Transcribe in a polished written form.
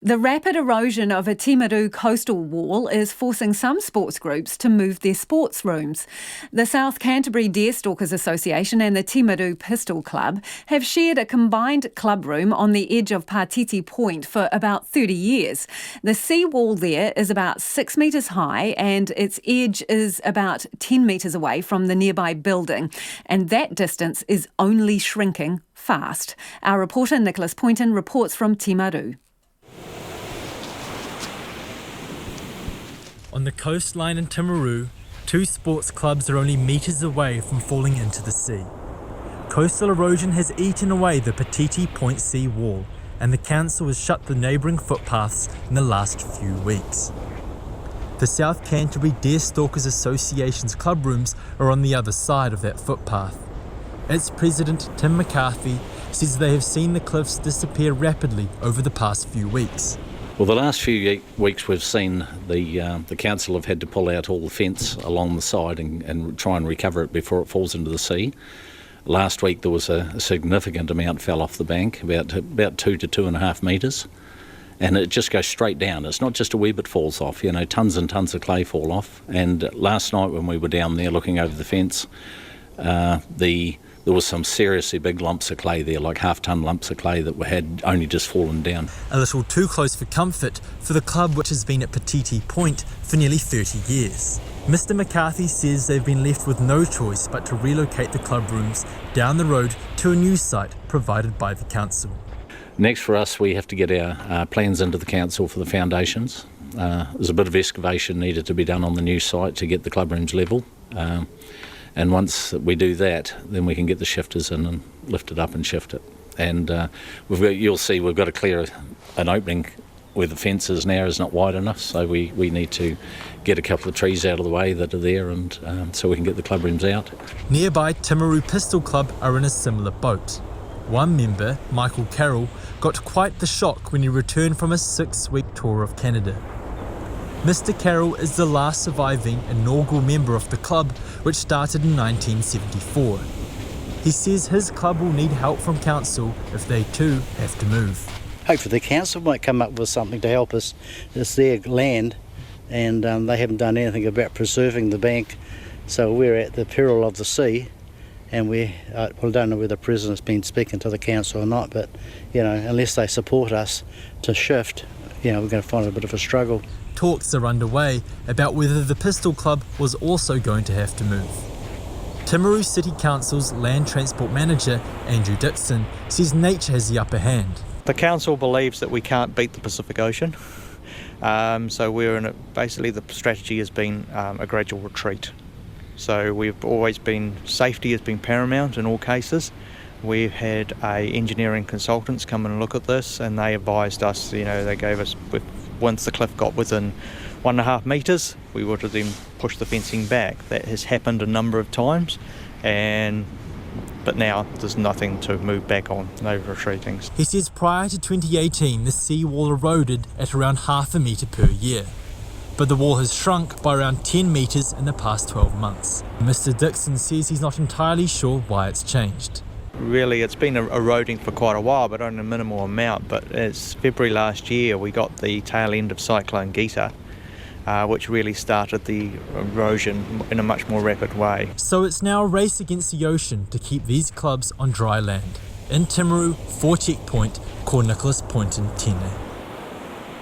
The rapid erosion of a Timaru coastal wall is forcing some sports groups to move their sports rooms. The South Canterbury Deerstalkers Association and the Timaru Pistol Club have shared a combined club room on the edge of Patiti Point for about 30 years. The sea wall there is about 6 metres high and its edge is about 10 metres away from the nearby building, and that distance is only shrinking fast. Our reporter Nicholas Poynton reports from Timaru. On the coastline in Timaru, two sports clubs are only metres away from falling into the sea. Coastal erosion has eaten away the Patiti Point sea wall, and the council has shut the neighbouring footpaths in the last few weeks. The South Canterbury Deerstalkers Association's club rooms are on the other side of that footpath. Its president, Tim McCarthy, says they have seen the cliffs disappear rapidly over the past few weeks. Well, the last few weeks we've seen the council have had to pull out all the fence along the side and try and recover it before it falls into the sea. Last week there was a significant amount fell off the bank, about 2 to 2.5 metres, and it just goes straight down. It's not just a wee bit falls off, tons and tons of clay fall off. And last night when we were down there looking over the fence, there was some seriously big lumps of clay there, like half-ton lumps of clay that had only just fallen down. A little too close for comfort for the club, which has been at Patiti Point for nearly 30 years. Mr McCarthy says they've been left with no choice but to relocate the club rooms down the road to a new site provided by the council. Next for us, we have to get our plans into the council for the foundations. There's a bit of excavation needed to be done on the new site to get the club rooms level. And once we do that, then we can get the shifters in and lift it up and shift it. And you'll see we've got to clear an opening where the fence is now is not wide enough, so we need to get a couple of trees out of the way that are there, and so we can get the club rooms out. Nearby Timaru Pistol Club are in a similar boat. One member, Michael Carroll, got quite the shock when he returned from a 6-week tour of Canada. Mr Carroll is the last surviving inaugural member of the club, which started in 1974. He says his club will need help from council if they too have to move. Hopefully the council might come up with something to help us. It's their land, and they haven't done anything about preserving the bank, so we're at the peril of the sea. And we don't know whether the president's been speaking to the council or not, but unless they support us to shift, we're going to find it a bit of a struggle. Talks are underway about whether the Pistol Club was also going to have to move. Timaru City Council's Land Transport Manager, Andrew Dixon, says nature has the upper hand. The council believes that we can't beat the Pacific Ocean, so we're in basically the strategy has been a gradual retreat. So we've always been, safety has been paramount in all cases. We've had engineering consultants come and look at this, and they advised us, they gave us, once the cliff got within 1.5 metres, we would have then pushed the fencing back. That has happened a number of times, but now there's nothing to move back on, no retreating. He says prior to 2018, the seawall eroded at around 0.5 metre per year. But the wall has shrunk by around 10 metres in the past 12 months. Mr Dixon says he's not entirely sure why it's changed. Really, it's been eroding for quite a while, but on a minimal amount. But it's February last year, we got the tail end of Cyclone Gita, which really started the erosion in a much more rapid way. So it's now a race against the ocean to keep these clubs on dry land. In Timaru, for Checkpoint, called Nicholas Poynton Tene.